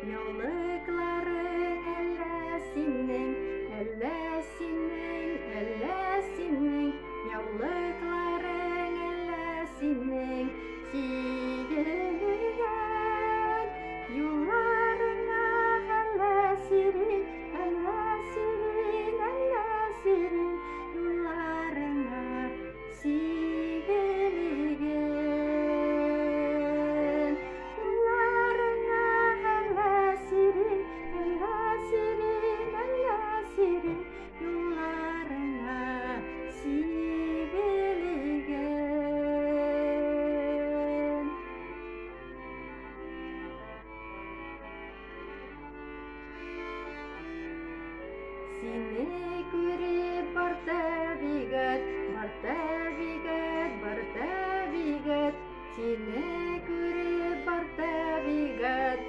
Яулыкларың әллә синең, яулыкларың әллә синең, сигелгән юлларыңа әллә сирин, юлларыңа сигелгән, юлларыңа әллә сирин, юлларыңа сибелгән. Сине күреп барта бигәт, сине күреп барта бигәт,